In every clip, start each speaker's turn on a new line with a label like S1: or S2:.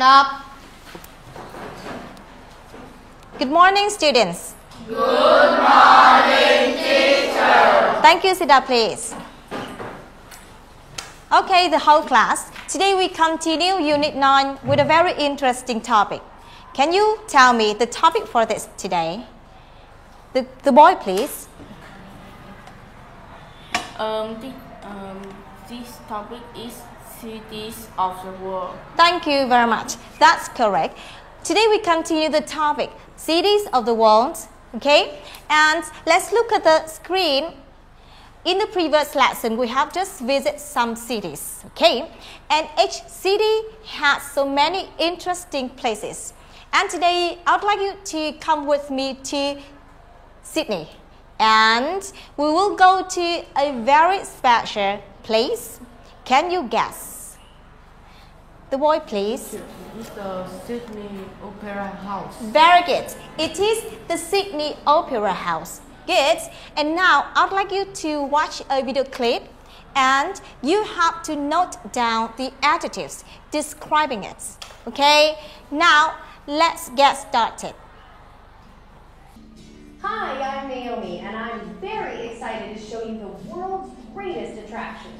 S1: up. Good morning, students.
S2: Good morning, teacher.
S1: Thank you. Sit down, please. Okay, the whole class. Today we continue Unit 9 with a very interesting topic. Can you tell me the topic for this today? The boy, please.
S2: This topic is cities of the world.
S1: Thank you very much. That's correct. Today we continue the topic, cities of the world. Okay, and let's look at the screen. In the previous lesson, we have just visited some cities. Okay, and each city has so many interesting places. And today, I would like you to come with me to Sydney. And we will go to a very special place. Can you guess? The boy, please.
S2: It's the Sydney Opera House.
S1: Very good. It is the Sydney Opera House. Good. And now I'd like you to watch a video clip and you have to note down the adjectives describing it. Okay? Now let's get started.
S3: Hi, I'm Naomi and I'm very excited to show you the world's greatest attractions.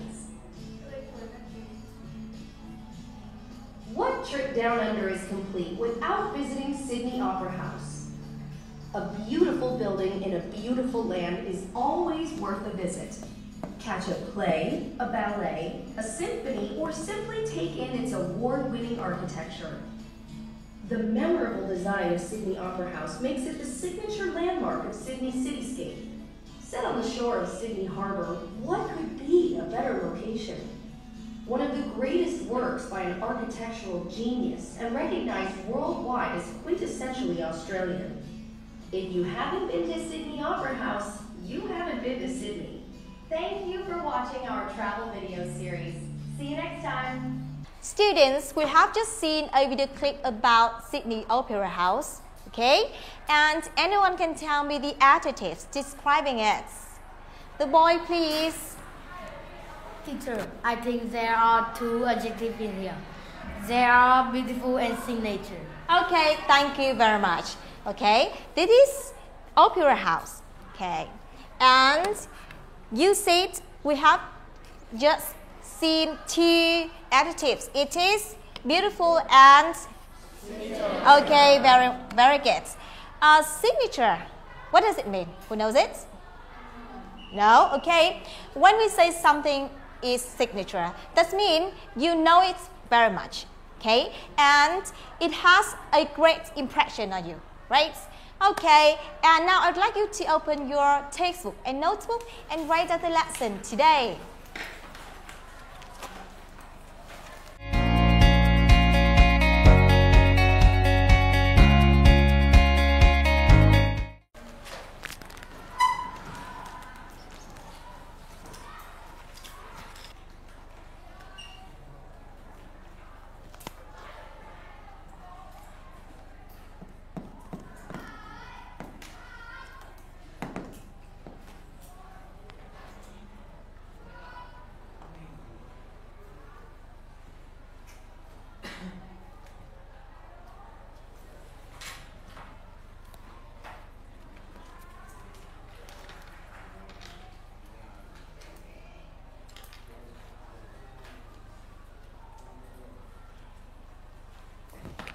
S3: What trip down under is complete without visiting Sydney Opera House? A beautiful building in a beautiful land is always worth a visit. Catch a play, a ballet, a symphony, or simply take in its award-winning architecture. The memorable design of Sydney Opera House makes it the signature landmark of Sydney's cityscape. Set on the shore of Sydney Harbour, what could be a better location? One of the greatest works by an architectural genius and recognized worldwide as quintessentially Australian. If you haven't been to Sydney Opera House, you haven't been to Sydney. Thank you for watching our travel video series. See you next time.
S1: Students, we have just seen a video clip about Sydney Opera House. Okay? And anyone can tell me the adjectives describing it. The boy, please.
S4: Teacher, I think there are two adjectives in here. They are beautiful and signature.
S1: Okay, thank you very much. Okay, this is Opera House. Okay, and you said we have just seen two adjectives. It is beautiful and signature. Okay, very good. Signature. What does it mean? Who knows it? No. Okay. When we say something is signature, that means you know it very much. Okay, and it has a great impression on you. Right? Okay, and now I'd like you to open your textbook and notebook and write down the lesson today.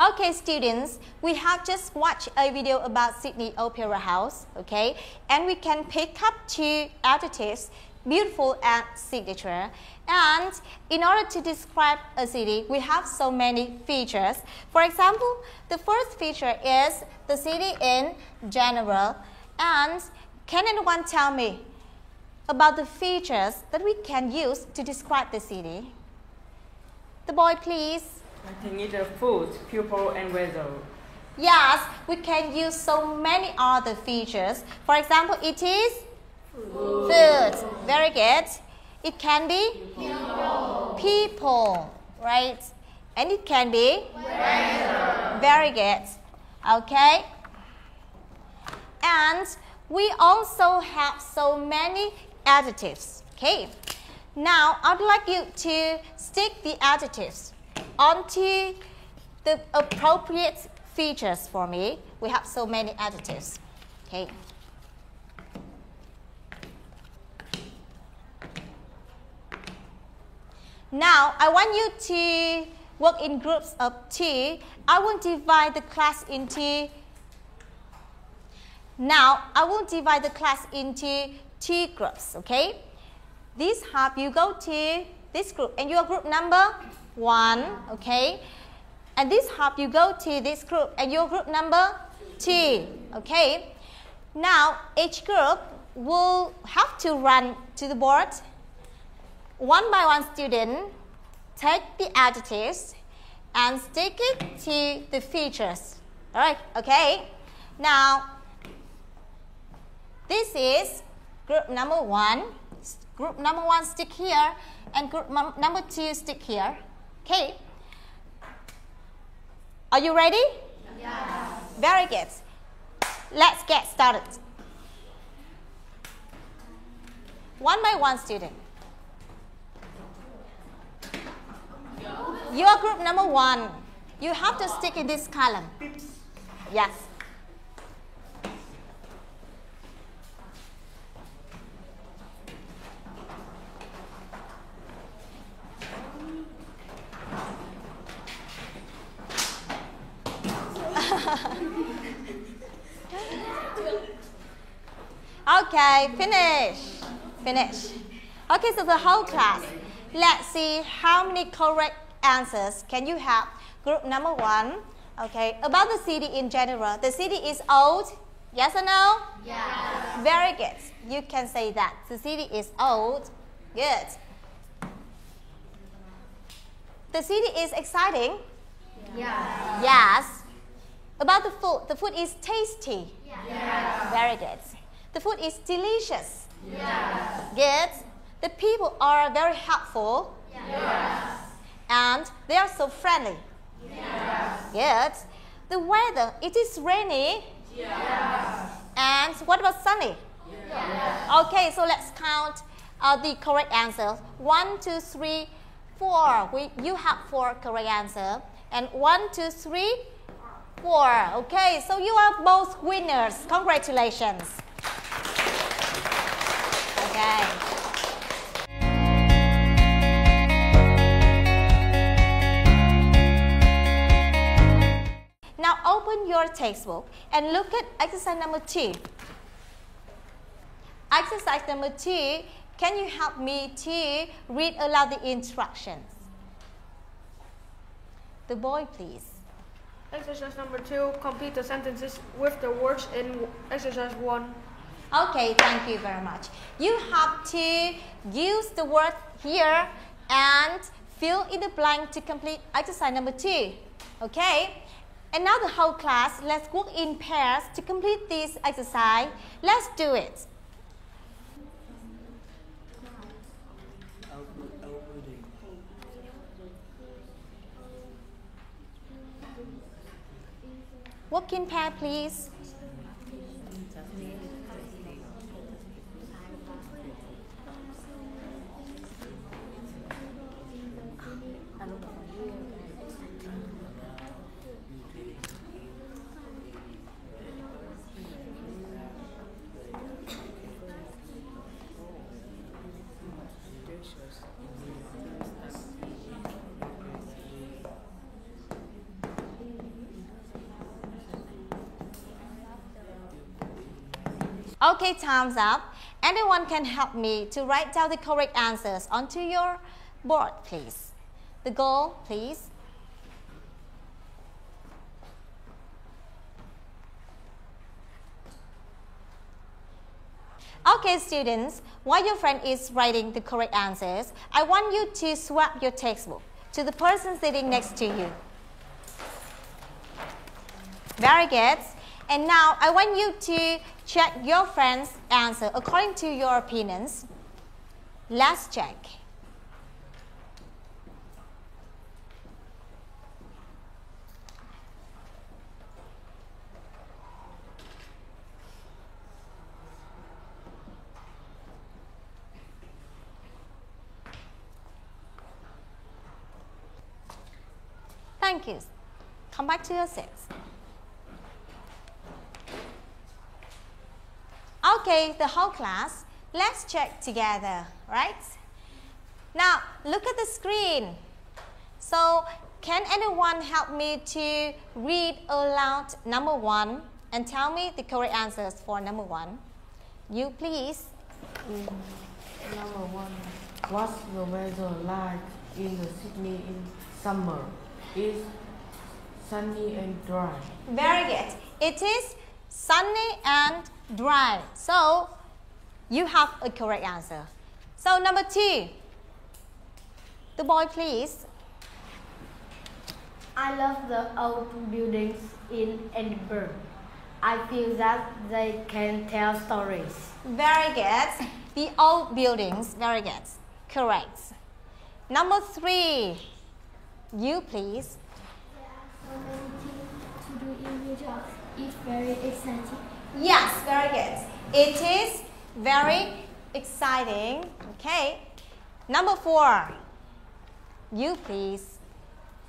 S1: Okay, students, we have just watched a video about Sydney Opera House, okay? And we can pick up two adjectives, beautiful and signature. And in order to describe a city, we have so many features. For example, the first feature is the city in general. And can anyone tell me about the features that we can use to describe the city? The boy, please.
S2: I think it's the food, people, and weather.
S1: Yes, we can use so many other features. For example, it is food. Very good. It can be people, right? And it can be weather. Very good. Okay. And we also have so many adjectives. Okay. Now, I'd like you to stick the adjectives onto the appropriate features for me. We have so many adjectives. Okay. Now, I want you to work in groups of 2. I will divide the class into 2 groups, okay? This half, you go to this group, and you are group number 1, okay? And this half, you go to this group, and you are group number 2, okay? Now, each group will have to run to the board. One by one student, take the adjectives and stick it to the features. All right, okay? Now, this is group number 1. Group number 1 stick here, and group number 2 stick here. Okay? Are you ready?
S4: Yes.
S1: Very good. Let's get started. One by one student. You are group number 1. You have to stick in this column. Yes. Okay, finish. Okay, so the whole class. Let's see how many correct answers can you have. Group number 1. Okay, about the city in general. The city is old. Yes or no?
S4: Yes.
S1: Very good. You can say that. The city is old. Good. The city is exciting.
S4: Yes.
S1: Yes. About the food. The food is tasty.
S4: Yes.
S1: Very good. The food is delicious.
S4: Yes.
S1: Good. The people are very helpful.
S4: Yes.
S1: And they are so friendly.
S4: Yes.
S1: Good. The weather, it is rainy.
S4: Yes.
S1: And what about sunny?
S4: Yes.
S1: Okay, so let's count the correct answers. 1, 2, 3, 4. You have 4 correct answers. And 1, 2, 3, 4. Okay, so you are both winners. Congratulations. Okay. Now open your textbook and look at exercise number 2. Exercise number 2, can you help me to read aloud the instructions? The boy, please.
S5: Exercise number 2, complete the sentences with the words in exercise 1.
S1: Okay, thank you very much. You have to use the word here and fill in the blank to complete exercise number 2. Okay? And now the whole class, let's work in pairs to complete this exercise. Let's do it. Work in pair, please. Okay, time's up. Anyone can help me to write down the correct answers onto your board, please. The goal, please. Okay, students, while your friend is writing the correct answers, I want you to swap your textbook to the person sitting next to you. Very good. And now I want you to check your friend's answer according to your opinions. Let's check. Thank you. Come back to your seats. Okay, the whole class, let's check together, right? Now, look at the screen. So, can anyone help me to read aloud number 1 and tell me the correct answers for number 1? You please.
S2: Number 1. What's the weather like in Sydney in summer? Is sunny and dry.
S1: Very good. It is sunny and dry. So, you have a correct answer. So, number 2. The boy, please.
S4: I love the old buildings in Edinburgh. I feel that they can tell stories.
S1: Very good. The old buildings. Very good. Correct. Number 3. You, please.
S6: There are so many things to do in New York. It's very exciting.
S1: Yes, very good. It is very exciting. Okay. Number 4. You, please.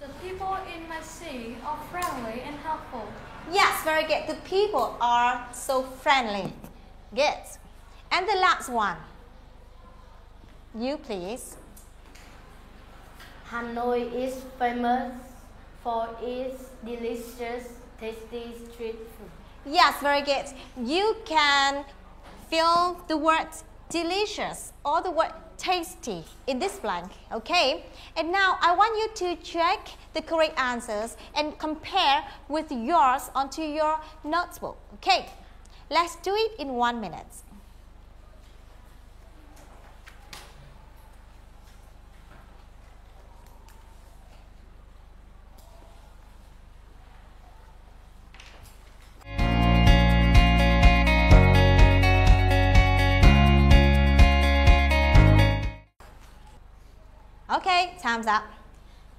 S5: The people in my city are friendly and helpful.
S1: Yes, very good. The people are so friendly. Good. And the last one. You, please.
S4: Hanoi is famous for its delicious, tasty street food.
S1: Yes, very good. You can fill the word delicious or the word tasty in this blank, okay? And now I want you to check the correct answers and compare with yours onto your notebook, okay? Let's do it in 1 minute. Okay, time's up.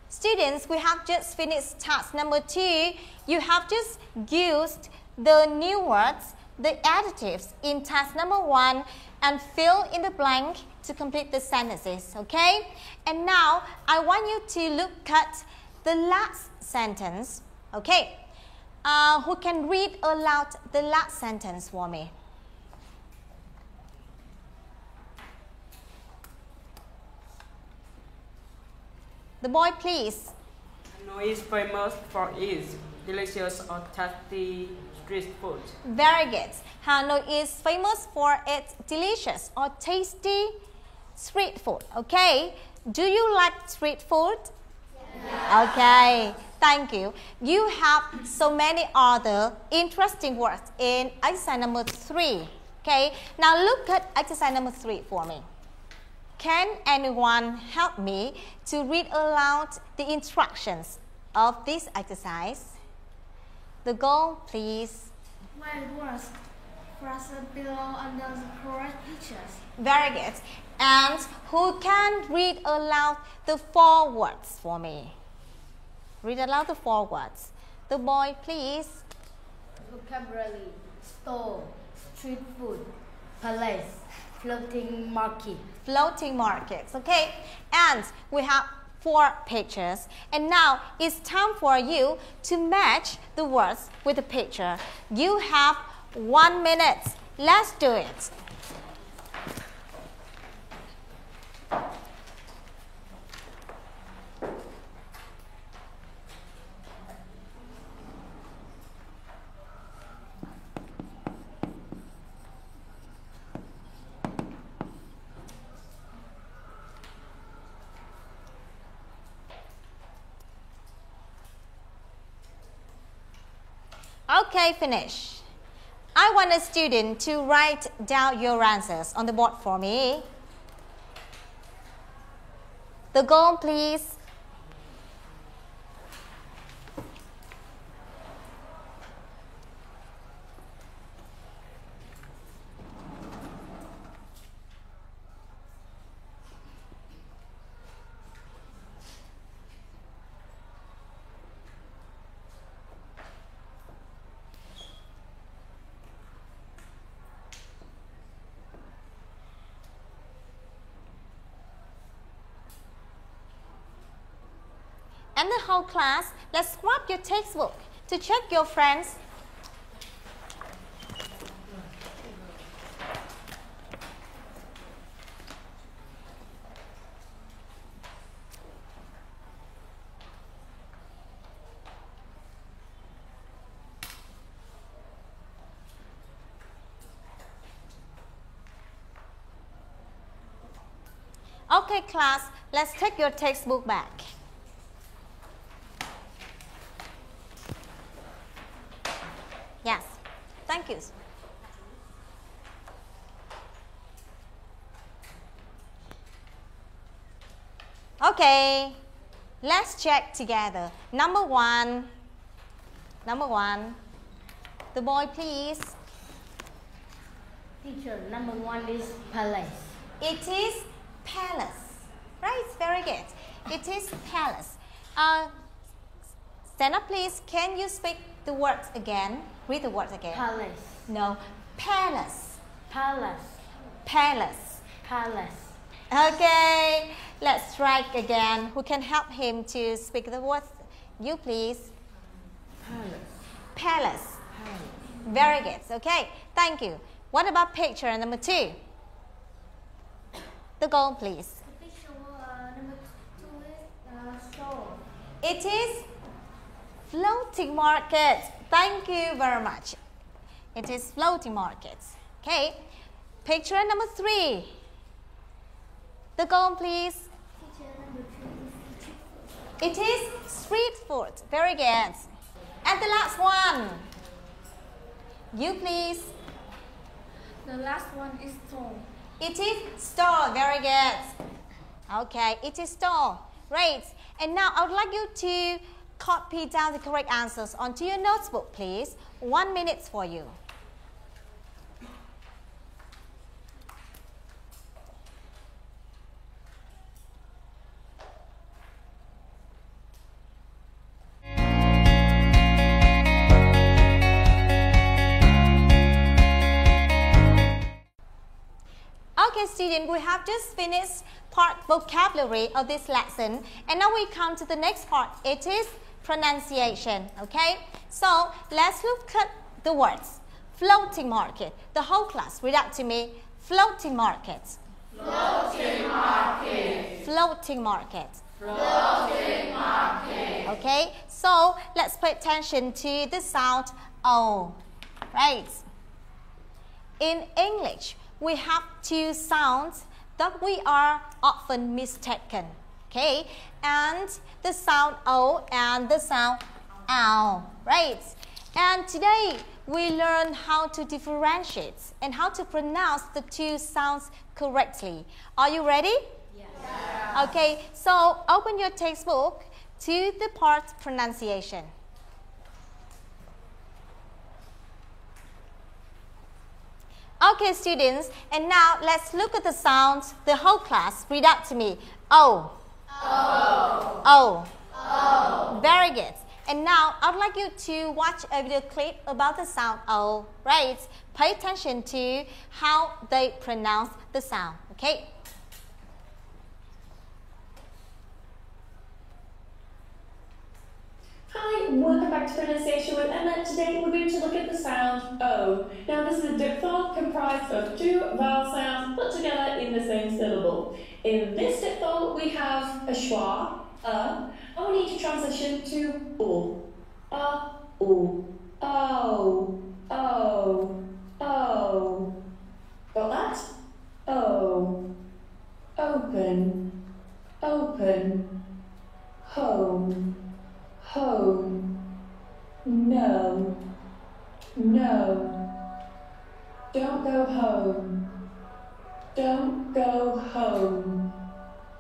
S1: Students, we have just finished task number 2. You have just used the new words, the adjectives in task number 1 and fill in the blank to complete the sentences, okay? And now, I want you to look at the last sentence, okay? Who can read aloud the last sentence for me? The boy, please.
S2: Hanoi is famous for its delicious or tasty street food.
S1: Very good. Hanoi is famous for its delicious or tasty street food. Okay. Do you like street food? Yeah. Okay. Thank you. You have so many other interesting words in exercise number 3. Okay. Now look at exercise number 3 for me. Can anyone help me to read aloud the instructions of this exercise? The goal, please.
S6: My words present below under the correct pictures.
S1: Very good. And who can read aloud the 4 words for me? Read aloud the 4 words. The boy, please.
S4: Vocabulary, store, street food, palace, floating market.
S1: Floating markets, okay? And we have 4 pictures. And now it's time for you to match the words with the picture. You have 1 minute. Let's do it. Okay, finish. I want a student to write down your answers on the board for me. The goal, please. And the whole class, let's swap your textbook to check your friends. Okay, class, let's take your textbook back. Yes, thank you. Okay, let's check together. Number one, the boy please.
S4: Teacher, number 1 is palace.
S1: It is palace, right? Very good. It is palace. Stand up please. Can you speak the words again? Read the words again.
S4: Palace.
S1: No, palace.
S4: Palace.
S1: Palace.
S4: Palace.
S1: Okay, let's try again. Who can help him to speak the words? You please.
S4: Palace.
S1: Palace.
S4: Palace.
S1: Very good. Okay, thank you. What about picture number 2? The goal, please.
S6: Picture number 2 is store.
S1: It is floating market. Thank you very much. It is floating markets. Okay. Picture number 3. The goal, please.
S6: Picture number 3 is street food.
S1: It is street food. Very good. And the last one. You please.
S6: The last one is store.
S1: It is store. Very good. Okay, it is store. Great. And now I would like you to copy down the correct answers onto your notebook, please. 1 minute for you. Okay, students, we have just finished part vocabulary of this lesson, and now we come to the next part. It is pronunciation. Okay, so let's look at the words. Floating market. The whole class, read out to me. Floating market.
S7: Floating market.
S1: Floating market.
S7: Floating market.
S1: Okay, so let's pay attention to the sound O. Right. In English, we have 2 sounds that we are often mistaken. Okay, and the sound O and the sound OW. Right. And today we learn how to differentiate and how to pronounce the 2 sounds correctly. Are you ready?
S7: Yes.
S1: Okay, so open your textbook to the part pronunciation. Okay, students, and now let's look at the sounds. The whole class, read out to me. O.
S7: O.
S1: O.
S7: O.
S1: Very good. And now I'd like you to watch a video clip about the sound O. Right? Pay attention to how they pronounce the sound. Okay?
S8: Hi, welcome back to Pronunciation with Emma. Today we're going to look at the sound O. Now this is a diphthong comprised of 2 vowel sounds put together in the same syllable. In this diphthong we have a schwa, and we need to transition to O. O. O. O. O. Got that? O. Open. Open. Home. Home. No. No. Don't go home. Don't go home.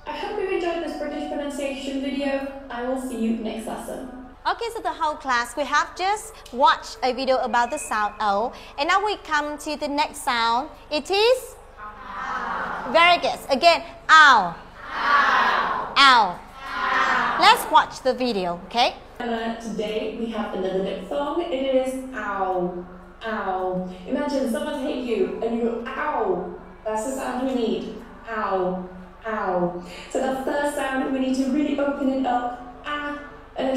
S8: I hope you enjoyed this British pronunciation video. I will see you next lesson.
S1: Okay, so the whole class, we have just watched a video about the sound O. And now we come to the next sound. It is? Ow. Very good. Again, ow. Ow. Ow. Ow. Let's watch the video, okay?
S8: Today we have another diphthong. It is ow. Ow. Imagine someone's hit you and you go ow. That's the sound we need. Ow. Ow. So the first sound we need to really open it up. Ah.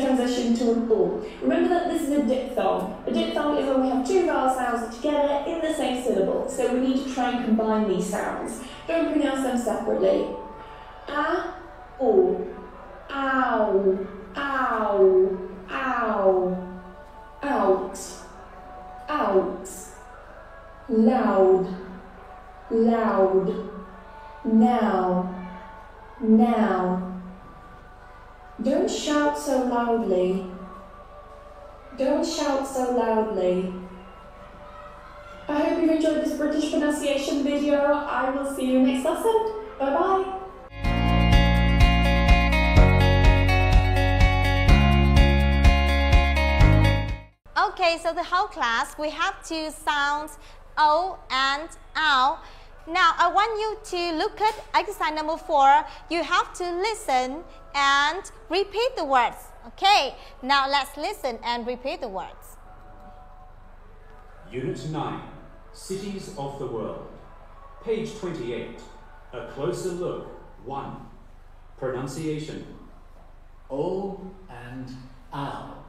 S8: transition to an O. Remember that this is a diphthong. A diphthong is when we have two vowel sounds together in the same syllable, so we need to try and combine these sounds. Don't pronounce them separately. A, O, ow, ow, ow, out, out, loud, loud, now, now. Don't shout so loudly. Don't shout so loudly. I hope you've enjoyed this British pronunciation video. I will see you next lesson. Bye-bye.
S1: Okay, so the whole class, we have two sounds, O and ow. Now, I want you to look at exercise number 4. You have to listen and repeat the words. Okay, now let's listen and repeat the words.
S9: Unit 9, Cities of the World. Page 28, a closer look, 1. Pronunciation.
S10: O and ow.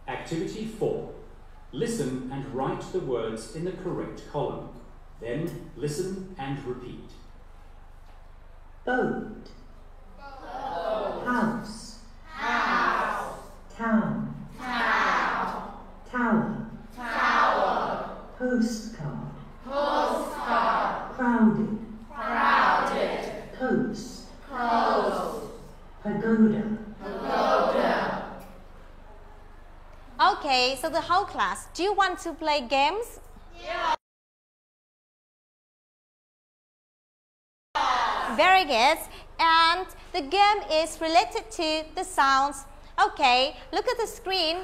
S9: Activity 4. Listen and write the words in the correct column. Then listen and repeat.
S11: Boat. House. Town. Tower. Postcard. Crowded. Post. Pagoda.
S1: Okay, so the whole class, do you want to play games? Yeah. Very good. And the game is related to the sounds. Okay, look at the screen.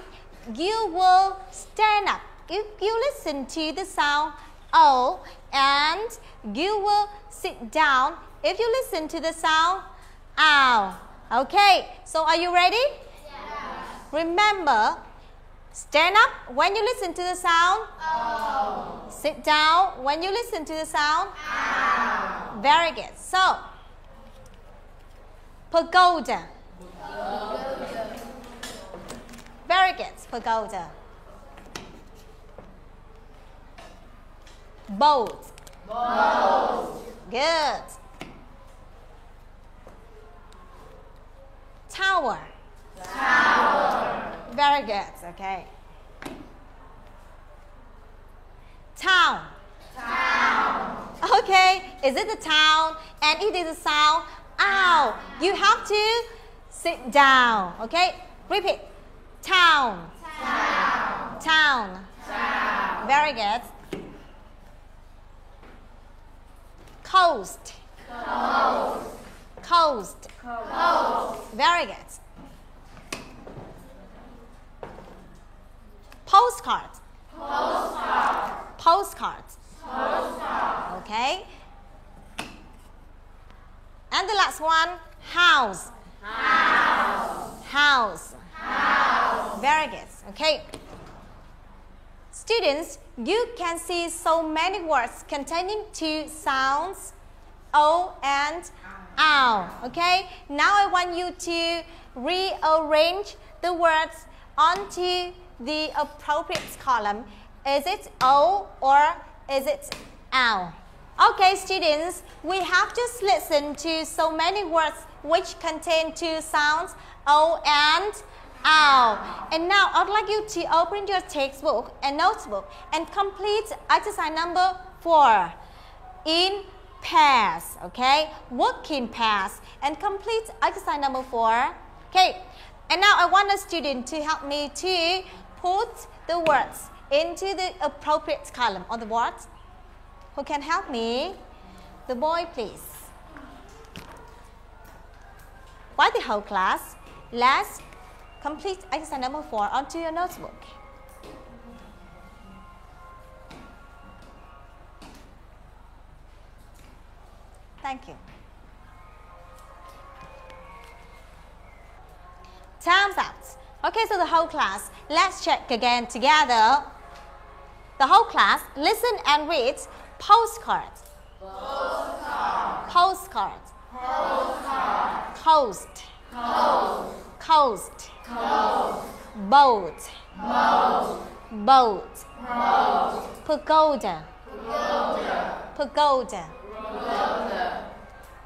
S1: You will stand up. You listen to the sound O, and you will sit down if you listen to the sound ow. Okay, so are you ready? Yes. Remember, stand up when you listen to the sound O. Sit down when you listen to the sound ow. Very good. So, pagoda. Very good, pagoda. Boat. Good. Tower. Very good, okay. Town. Okay, is it the town? And it is a sound ow. You have to sit down, okay? Repeat. Town. Town. Very good. Coast. Coast. Very good. Postcard. Postcard. Okay. And the last one, house. House. Very good. Okay. Students, you can see so many words containing two sounds, O and ow. Okay. Now I want you to rearrange the words onto the appropriate column. Is it O or is it ow? Okay, students, we have just listened to so many words which contain two sounds, O and ow. And now I'd like you to open your textbook and notebook and complete exercise number 4 in pairs, okay? Work in pairs and complete exercise number 4. Okay, and now I want a student to help me to put the words into the appropriate column on the board. Who can help me? The boy, please. While the whole class, let's complete exercise number 4 onto your notebook. Thank you. Time's up. Okay, so the whole class, let's check again together. The whole class, listen and read postcard. Postcard. Coast. Coast.
S7: Coast.
S1: Boat.
S7: Boat.
S1: Boat.
S7: Boat.
S1: Pagoda.
S7: Pagoda.
S1: Pagoda.
S7: Pagoda.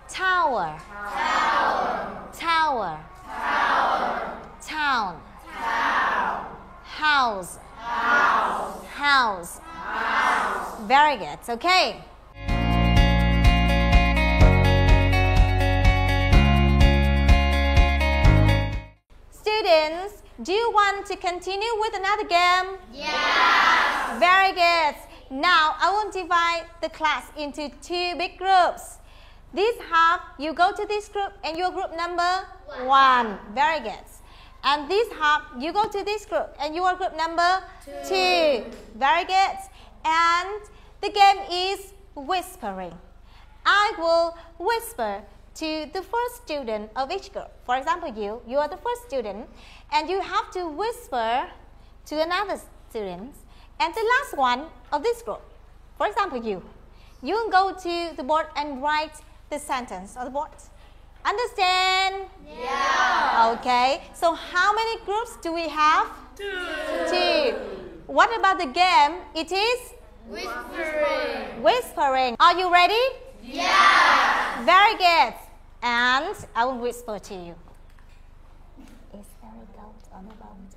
S1: Tower.
S7: Tower.
S1: Tower.
S7: Tower.
S1: Town.
S7: Town.
S1: House.
S7: House.
S1: House.
S7: House.
S1: Very good. Okay. Students, do you want to continue with another game?
S7: Yes.
S1: Very good. Now, I will divide the class into two big groups. This half, you go to this group and your group number 1. Very good. And this half, you go to this group and your group number 2. Very good. And the game is whispering. I will whisper to the first student of each group. For example, you are the first student, and you have to whisper to another student, and the last one of this group. For example, you can go to the board and write the sentence on the board. Understand?
S7: Yeah.
S1: Okay. So how many groups do we have? 2. What about the game? It is
S7: Whispering.
S1: whispering. Are you ready?
S7: Yes.
S1: Very good. And I will whisper to you. It's very cold on the boat.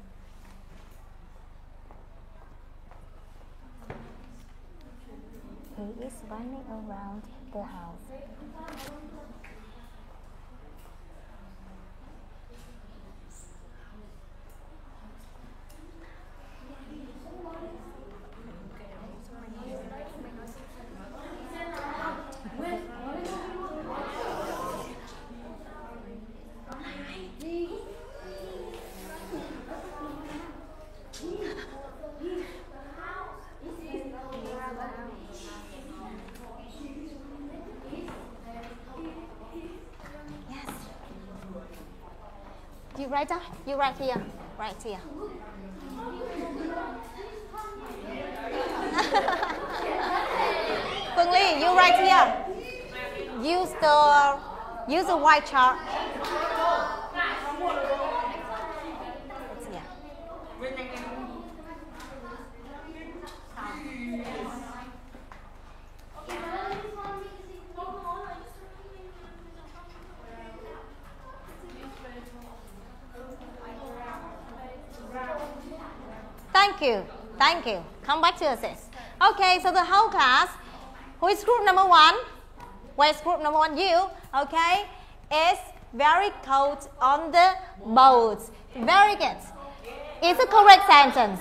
S1: He is running around the house. You write down. You write here. Right here. Phương Ly, you write here. Use the white chart. It's here. Thank you. Come back to assist. Okay, so the whole class, who is group number 1? Where's group number 1? You, okay? It's very cold on the boat. Very good. It's a correct sentence.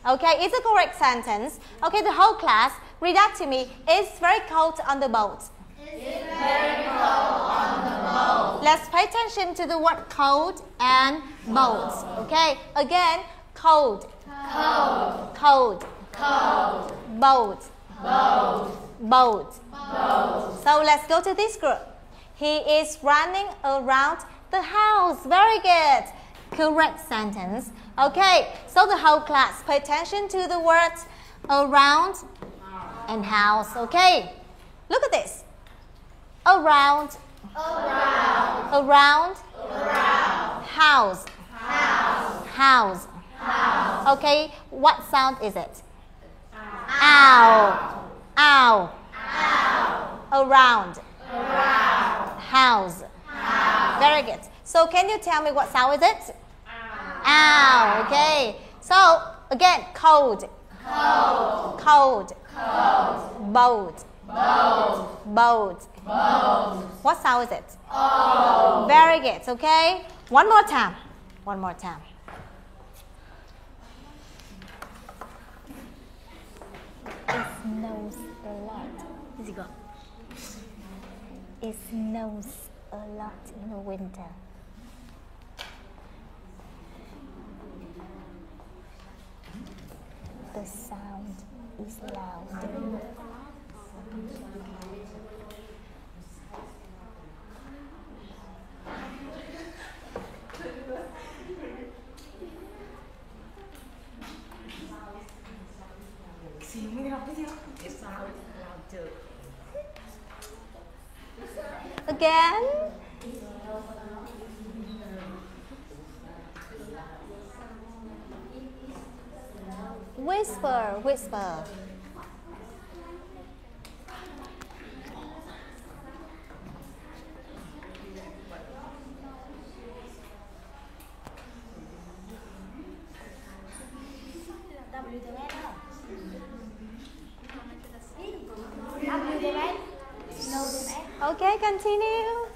S1: Okay, it's a correct sentence. Okay, the whole class, read that to me. It's very cold on the boat.
S7: It's very cold on the boat.
S1: Let's pay attention to the word cold and boat. Okay, again, cold.
S7: Cold.
S1: Cold.
S7: Cold.
S1: Boat.
S7: Boat.
S1: Boat.
S7: Boat.
S1: So let's go to this group. He is running around the house. Very good. Correct sentence. Okay, so the whole class, pay attention to the words around and house. Okay, look at this. Around.
S7: Around.
S1: Around.
S7: Around.
S1: House.
S7: House.
S1: House.
S7: House.
S1: Okay, what sound is it? Ow. Ow.
S7: Ow.
S1: Around.
S7: Around.
S1: House.
S7: House.
S1: Very good. So can you tell me what sound is it? Ow. Okay. So again, cold.
S7: Cold.
S1: Cold.
S7: Cold.
S1: Boat.
S7: Boat.
S1: Boat.
S7: Boat.
S1: What sound is it?
S7: Oh.
S1: Very good. Okay. One more time. One more time. It snows a lot. It snows a lot in the winter. The sound is loud. Again. Whisper, whisper. Okay, continue.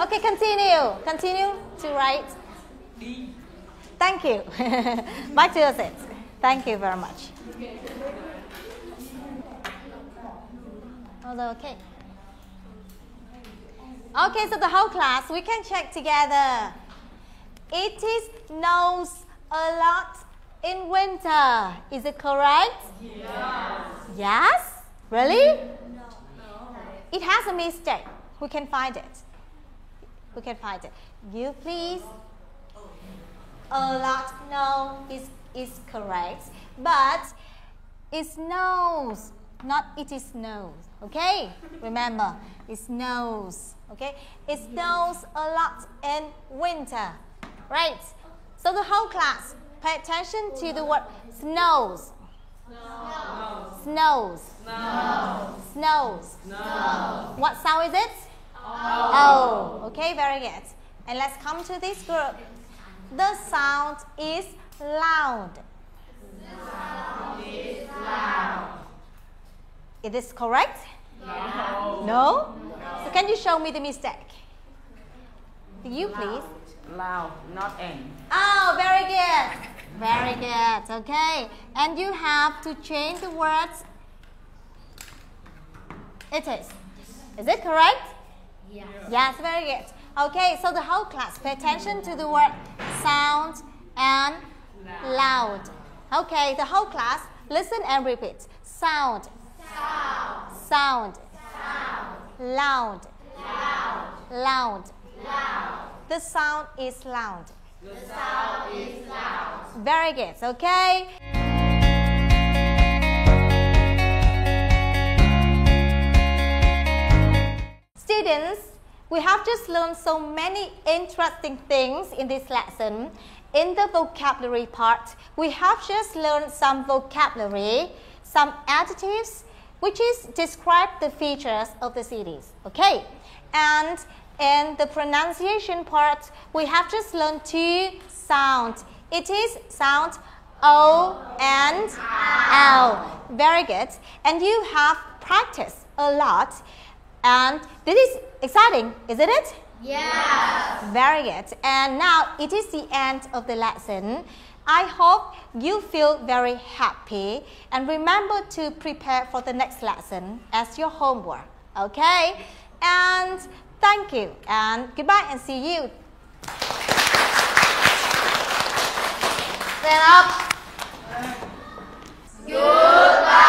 S1: Okay, continue. Continue to write. Thank you. Back to your seat. Thank you very much. Okay. Okay, so the whole class, we can check together. It snows a lot in winter. Is it correct? Yes. Yes? Really? No. It has a mistake. Who can find it? Who can find it? You please. A lot, no, is correct. But it snows, not it snows. Okay? Remember, it snows. Okay? It snows a lot in winter. Right? So the whole class, pay attention to the word snows. Snows. Snows. What sound is it? Oh. Okay, very good. And let's come to this group. The sound is loud. It is correct? No. No? So can you show me the mistake? You please.
S2: Loud, not N.
S1: Oh, very good. Very good. Okay. And you have to change the words. It is. Is it correct?
S4: Yes.
S1: Yes, very good. Okay, so the whole class, pay attention to the word sound and loud. Okay, the whole class, listen and repeat. Sound. Sound. Loud. Loud. The sound is loud. Very good, okay? Students, we have just learned so many interesting things in this lesson. In the vocabulary part, we have just learned some vocabulary, some adjectives, which is describe the features of the cities. Okay? And in the pronunciation part, we have just learned two sounds. It is sound O and L. Very good. And you have practiced a lot. And this is exciting, isn't it?
S4: Yes.
S1: Very good. And now it is the end of the lesson. I hope you feel very happy and remember to prepare for the next lesson as your homework. Okay? And thank you and goodbye and see you. Stand up.
S7: Goodbye.